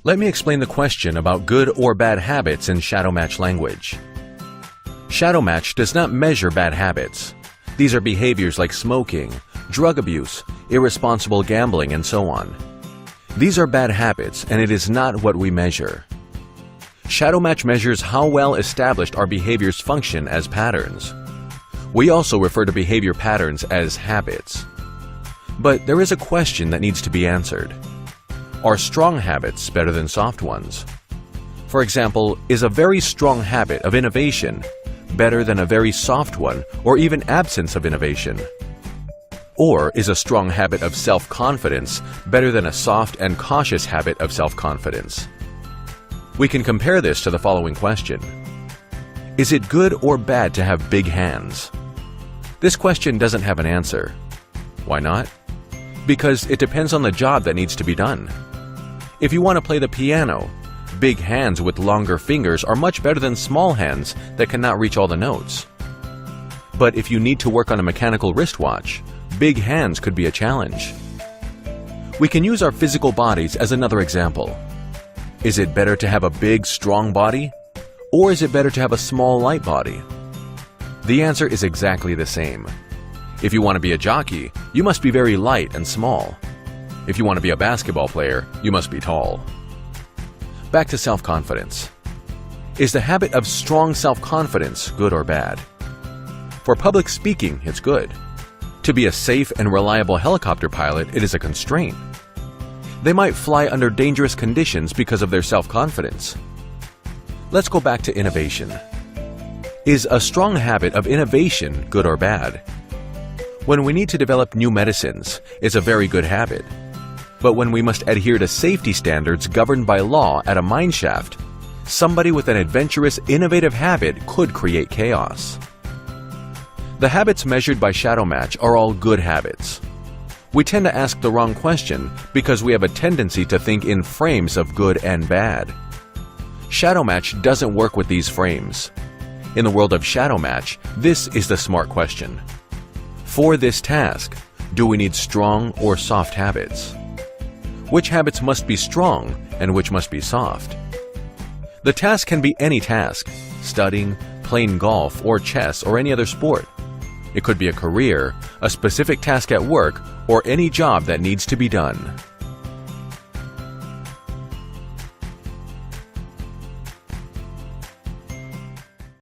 Let me explain the question about good or bad habits in Shadowmatch language. Shadowmatch does not measure bad habits. These are behaviors like smoking, drug abuse, irresponsible gambling, and so on. These are bad habits, and it is not what we measure. Shadowmatch measures how well established our behaviors function as patterns. We also refer to behavior patterns as habits. But there is a question that needs to be answered. Are strong habits better than soft ones? For example, is a very strong habit of innovation better than a very soft one or even absence of innovation? Or is a strong habit of self-confidence better than a soft and cautious habit of self-confidence? We can compare this to the following question. Is it good or bad to have big hands? This question doesn't have an answer. Why not? Because it depends on the job that needs to be done. If you want to play the piano, big hands with longer fingers are much better than small hands that cannot reach all the notes. But if you need to work on a mechanical wristwatch, big hands could be a challenge. We can use our physical bodies as another example. Is it better to have a big, strong body? Or is it better to have a small, light body? The answer is exactly the same. If you want to be a jockey, you must be very light and small. If you want to be a basketball player, you must be tall. Back to self-confidence. Is the habit of strong self-confidence good or bad? For public speaking, it's good. To be a safe and reliable helicopter pilot, it is a constraint. They might fly under dangerous conditions because of their self-confidence. Let's go back to innovation. Is a strong habit of innovation good or bad? When we need to develop new medicines, it's a very good habit. But when we must adhere to safety standards governed by law at a mine shaft, somebody with an adventurous, innovative habit could create chaos. The habits measured by Shadowmatch are all good habits. We tend to ask the wrong question because we have a tendency to think in frames of good and bad. Shadowmatch doesn't work with these frames. In the world of Shadowmatch, this is the smart question. For this task, do we need strong or soft habits? Which habits must be strong and which must be soft? The task can be any task: studying, playing golf, or chess, or any other sport. It could be a career, a specific task at work, or any job that needs to be done.